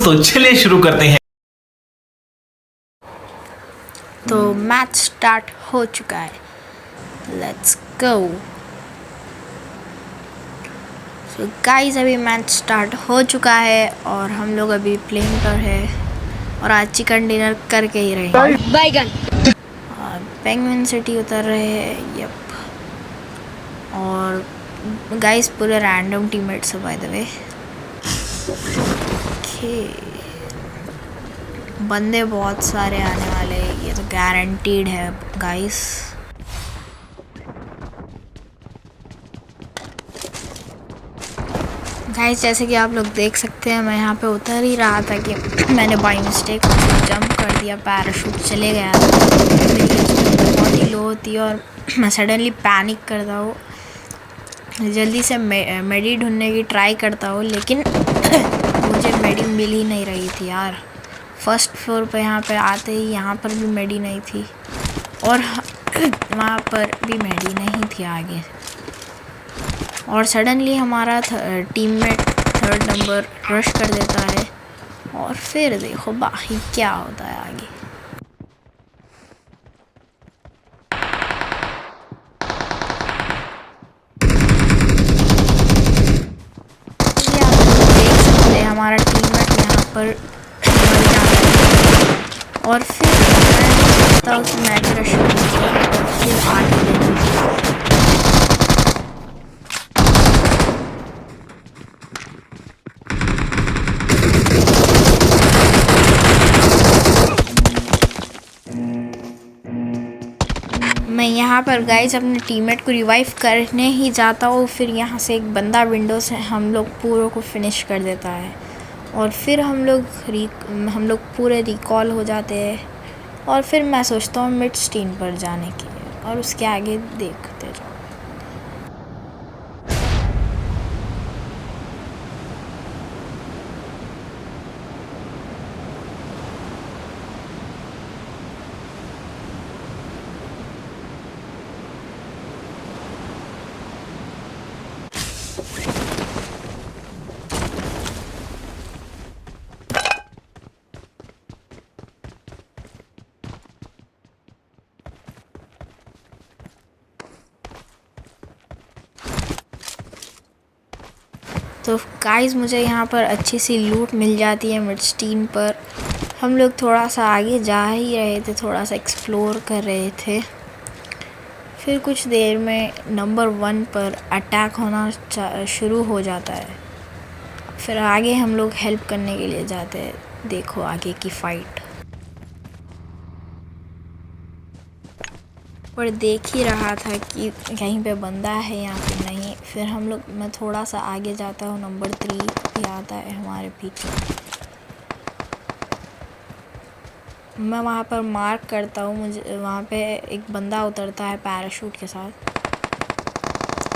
तो चलिए शुरू करते हैं। तो मैच स्टार्ट हो चुका है, लेट्स गो। सो गाइस, अभी मैच स्टार्ट हो चुका है और हम लोग अभी प्लेन पर है और आज चिकन डिनर करके ही रहेंगे। बैगन और पेंगुइन सिटी उतर रहे हैं, यप। और गाइस पूरे रैंडम टीममेट्स है बाय द वे। ओके, बंदे बहुत सारे आने वाले हैं, ये तो गारंटीड है गाइस। गाइस जैसे कि आप लोग देख सकते हैं, मैं यहाँ पे उतर ही रहा था कि मैंने बाई मिस्टेक जंप कर दिया, पैराशूट चले गया था। बहुत ही लो होती है और मैं सडनली पैनिक करता हूँ, जल्दी से मेडी ढूंढने की ट्राई करता हूँ, लेकिन मुझे मेडी मिल ही नहीं रही थी यार। फर्स्ट फ्लोर पे यहाँ पे आते ही यहाँ पर भी मेडी नहीं थी और वहाँ पर भी मेडी नहीं थी आगे। और सडनली हमारा टीममेट थर्ड नंबर रश कर देता है और फिर देखो बाकी क्या होता है आगे। ये आप लोग देख सकते हैं, हमारा टीममेट यहाँ पर मर जाता है और फिर मैं सोचता हूँ कि मैच रश और फिर आगे देना। मैं यहाँ पर गाइस अपने टीममेट को रिवाइव करने ही जाता हूँ, फिर यहाँ से एक बंदा विंडो से हम लोग पूरों को फिनिश कर देता है और फिर हम लोग पूरे रिकॉल हो जाते हैं। और फिर मैं सोचता हूँ मिड स्टीन पर जाने की और उसके आगे देखते जाओ। तो गाइस मुझे यहाँ पर अच्छी सी लूट मिल जाती है मिड स्टीन पर। हम लोग थोड़ा सा आगे जा ही रहे थे, थोड़ा सा एक्सप्लोर कर रहे थे। फिर कुछ देर में नंबर 1 पर अटैक होना शुरू हो जाता है। फिर आगे हम लोग हेल्प करने के लिए जाते हैं। देखो आगे की फ़ाइट। पर देख ही रहा था कि कहीं पे बंदा है या फिर नहीं। फिर मैं थोड़ा सा आगे जाता हूँ, नंबर 3 भी आता है हमारे पीछे। मैं वहाँ पर मार्क करता हूँ, मुझे वहाँ पे एक बंदा उतरता है पैराशूट के साथ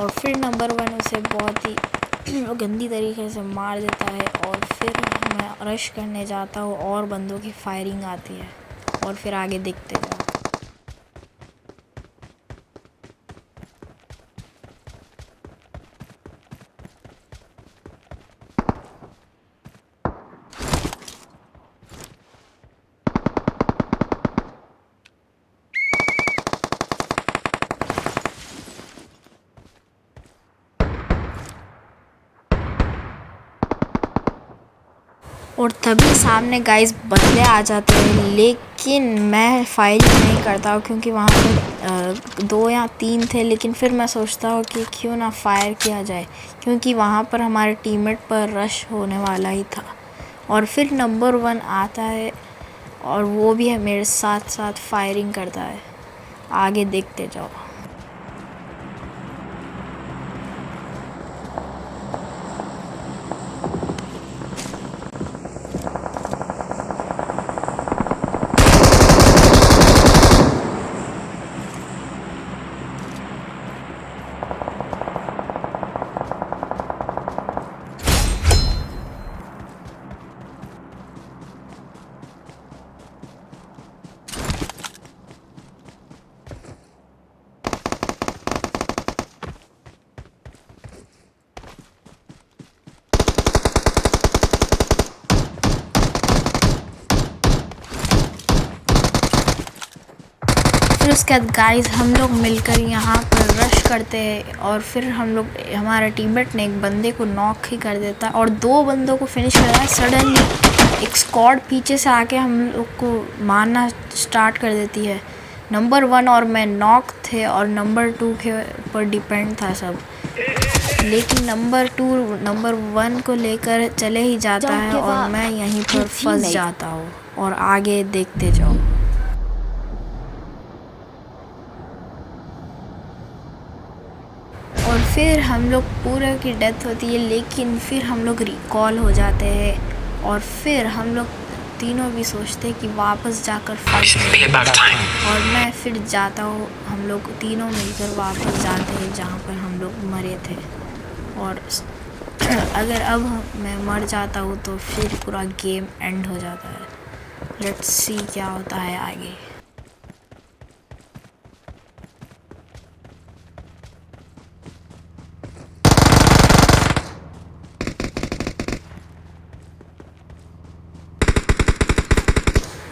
और फिर नंबर 1 उसे बहुत ही गंदी तरीके से मार देता है। और फिर मैं रश करने जाता हूँ और बंदों की फायरिंग आती है और फिर आगे देखते जाओ। और तभी सामने गाइस बंदे आ जाते हैं, लेकिन मैं फायर नहीं करता हूँ क्योंकि वहाँ पर 2 या 3 थे। लेकिन फिर मैं सोचता हूँ कि क्यों ना फायर किया जाए, क्योंकि वहाँ पर हमारे टीममेट पर रश होने वाला ही था। और फिर नंबर 1 आता है और वो भी है मेरे साथ साथ फायरिंग करता है। आगे देखते जाओ। उसके बाद गाइस हम लोग मिलकर यहाँ पर रश करते हैं और फिर हम लोग हमारा टीममेट ने एक बंदे को नॉक ही कर देता है और 2 बंदों को फिनिश कर रहा है। सडनली एक स्क्वाड पीछे से आके हम लोग को मारना स्टार्ट कर देती है। नंबर 1 और मैं नॉक थे और नंबर 2 के ऊपर डिपेंड था सब, लेकिन नंबर 2 नंबर 1 को लेकर चले ही जाता है और मैं यहीं पर फंस जाता हूँ और आगे देखते जाओ। और फिर हम लोग पूरे की डेथ होती है, लेकिन फिर हम लोग रिकॉल हो जाते हैं और फिर हम लोग तीनों भी सोचते हैं कि वापस जाकर फाइट, और मैं फिर जाता हूँ। हम लोग तीनों मिलकर वापस जाते हैं जहाँ पर हम लोग मरे थे। और अगर अब मैं मर जाता हूँ तो फिर पूरा गेम एंड हो जाता है। लेट्स सी क्या होता है आगे।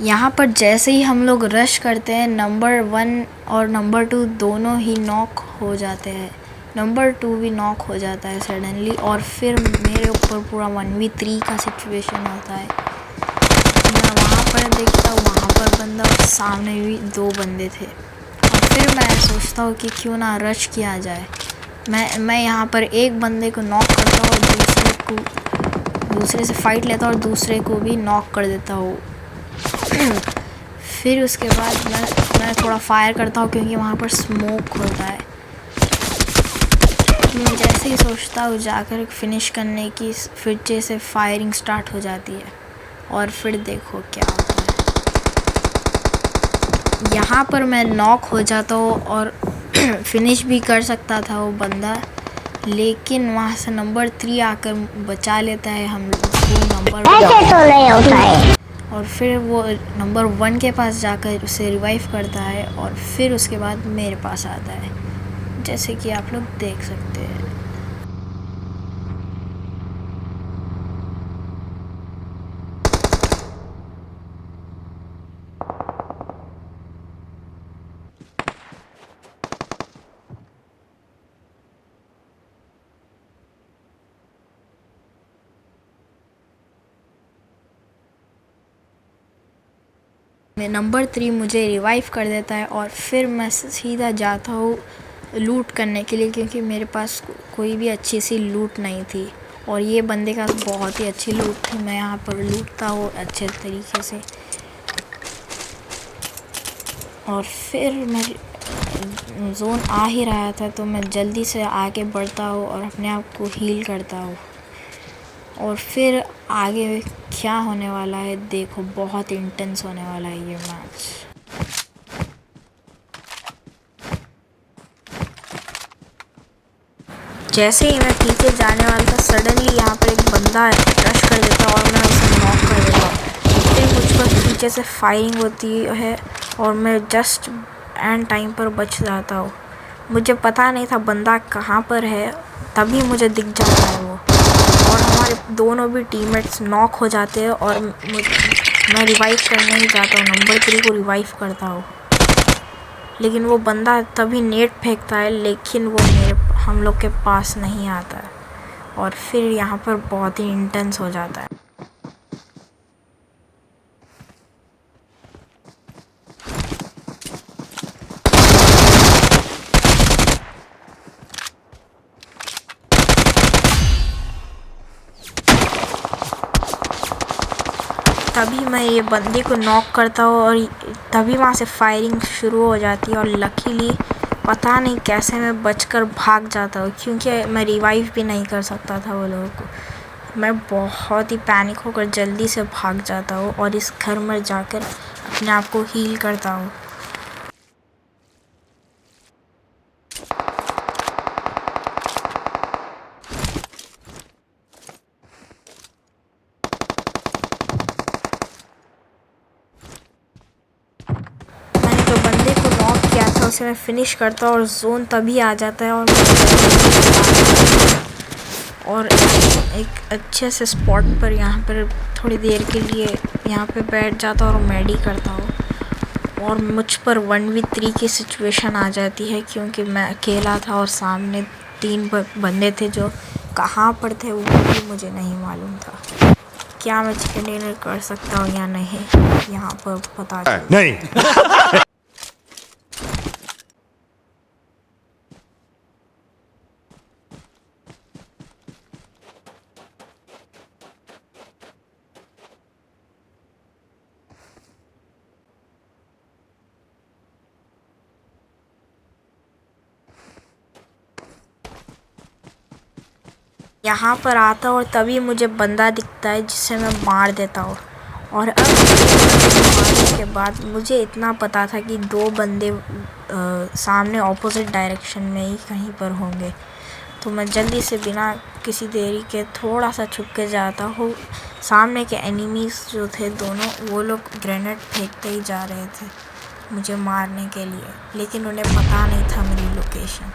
यहाँ पर जैसे ही हम लोग रश करते हैं, नंबर 1 और नंबर 2 दोनों ही नॉक हो जाते हैं। नंबर 2 भी नॉक हो जाता है सडनली और फिर मेरे ऊपर पूरा 1v3 का सिचुएशन होता है। मैं वहाँ पर देखता हूँ, वहाँ पर बंदा और सामने भी 2 बंदे थे और फिर मैं सोचता हूँ कि क्यों ना रश किया जाए। मैं यहाँ पर एक बंदे को नॉक करता हूँ और दूसरे से फाइट लेता हूँ और दूसरे को भी नॉक कर देता हूँ। फिर उसके बाद मैं थोड़ा फायर करता हूँ क्योंकि वहाँ पर स्मोक होता है। मैं जैसे ही सोचता हूँ जाकर फिनिश करने की, फिर से फायरिंग स्टार्ट हो जाती है और फिर देखो क्या होता है। यहाँ पर मैं नॉक हो जाता हूँ और फिनिश भी कर सकता था वो बंदा, लेकिन वहाँ से नंबर 3 आकर बचा लेता है हम लोग को। नंबर ऐसे तो नहीं होता है। और फिर वो नंबर 1 के पास जाकर उसे रिवाइव करता है और फिर उसके बाद मेरे पास आता है, जैसे कि आप लोग देख सकते हैं। नंबर 3 मुझे रिवाइव कर देता है और फिर मैं सीधा जाता हूँ लूट करने के लिए, क्योंकि मेरे पास कोई भी अच्छी सी लूट नहीं थी और ये बंदे का बहुत ही अच्छी लूट थी। मैं यहाँ पर लूटता हूँ अच्छे तरीके से और फिर मैं जोन आ ही रहा था तो मैं जल्दी से आगे बढ़ता हूँ और अपने आप को हील करता हूँ। और फिर आगे क्या होने वाला है देखो, बहुत इंटेंस होने वाला है ये मैच। जैसे ही मैं पीछे जाने वाला था, सडनली यहाँ पर एक बंदा रश कर देता और मैं उसे नॉक कर देता। फिर मुझ पर पीछे से फायरिंग होती है और मैं जस्ट एंड टाइम पर बच जाता हूँ। मुझे पता नहीं था बंदा कहाँ पर है, तभी मुझे दिख जाता है वो, और हमारे दोनों भी टीममेट्स नॉक हो जाते हैं और मैं रिवाइव करने ही जाता हूँ, नंबर 3 को रिवाइव करता हूँ, लेकिन वो बंदा तभी नेट फेंकता है, लेकिन वो हम लोग के पास नहीं आता है और फिर यहाँ पर बहुत ही इंटेंस हो जाता है। तभी मैं ये बंदे को नॉक करता हूँ और तभी वहाँ से फायरिंग शुरू हो जाती है और लकीली पता नहीं कैसे मैं बचकर भाग जाता हूँ, क्योंकि मैं रिवाइव भी नहीं कर सकता था वो लोगों को। मैं बहुत ही पैनिक होकर जल्दी से भाग जाता हूँ और इस घर में जाकर अपने आप को हील करता हूँ। उसे मैं फिनिश करता हूँ और जोन तभी आ जाता है और एक अच्छे से स्पॉट पर यहाँ पर थोड़ी देर के लिए यहाँ पे बैठ जाता हूँ और मेडी करता हूँ और मुझ पर 1v3 की सिचुएशन आ जाती है क्योंकि मैं अकेला था और सामने 3 बंदे थे जो कहाँ पर थे वो भी मुझे नहीं मालूम था। क्या मैं चिकन डिनर कर सकता हूँ या नहीं, यहाँ पर पता नहीं। यहाँ पर आता और तभी मुझे बंदा दिखता है जिसे मैं मार देता हूँ। और अब मारने के बाद मुझे इतना पता था कि 2 बंदे सामने ऑपोजिट डायरेक्शन में ही कहीं पर होंगे, तो मैं जल्दी से बिना किसी देरी के थोड़ा सा छुप के जाता हूँ। सामने के एनिमीज़ जो थे दोनों, वो लोग ग्रेनेड फेंकते ही जा रहे थे मुझे मारने के लिए, लेकिन उन्हें पता नहीं था मेरी लोकेशन।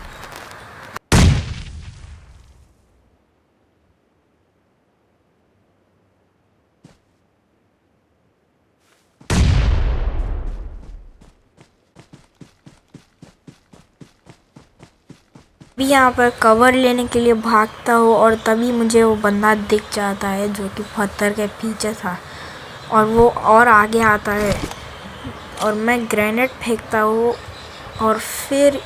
भी यहाँ पर कवर लेने के लिए भागता हूँ और तभी मुझे वो बंदा दिख जाता है जो कि पत्थर के पीछे था, और वो और आगे आता है और मैं ग्रेनेड फेंकता हूँ और फिर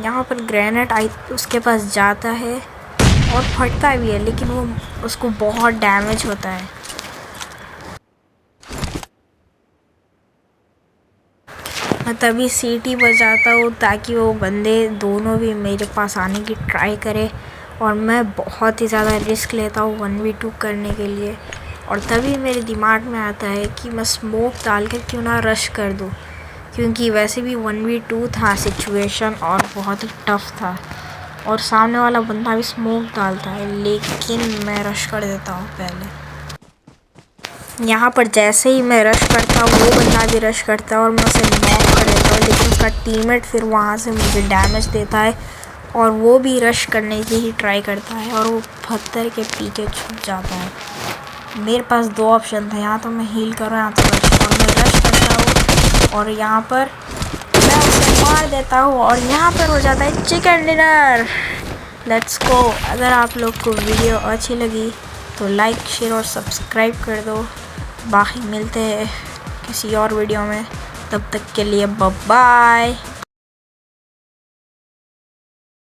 यहाँ पर ग्रेनेड उसके पास जाता है और फटता भी है, लेकिन वो उसको बहुत डैमेज होता है। मैं तभी सीटी बजाता हूँ ताकि वो बंदे दोनों भी मेरे पास आने की ट्राई करे, और मैं बहुत ही ज़्यादा रिस्क लेता हूँ 1v2 करने के लिए। और तभी मेरे दिमाग में आता है कि मैं स्मोक डाल कर क्यों ना रश कर दूँ, क्योंकि वैसे भी 1v2 था सिचुएशन और बहुत ही टफ था और सामने वाला बंदा भी स्मोक डालता है, लेकिन मैं रश कर देता हूँ पहले। यहाँ पर जैसे ही मैं रश करता हूँ वो बंदा भी रश करता है और मैं उसे नॉक कर देता हूँ, लेकिन उसका टीममेट फिर वहाँ से मुझे डैमेज देता है और वो भी रश करने की ही ट्राई करता है और वो पत्थर के पीछे छुप जाता है। मेरे पास 2 ऑप्शन था, यहाँ तो मैं हील कर रहा हूँ, यहाँ तो रश, और मैं रश करता हूँ और यहाँ पर मैं उसे मार देता हूँ और यहाँ पर हो जाता है चिकन डिनर। Let's go. अगर आप लोग को वीडियो अच्छी लगी तो लाइक, शेयर और सब्सक्राइब कर दो। बाकी मिलते हैं किसी और वीडियो में, तब तक के लिए बाय बाय।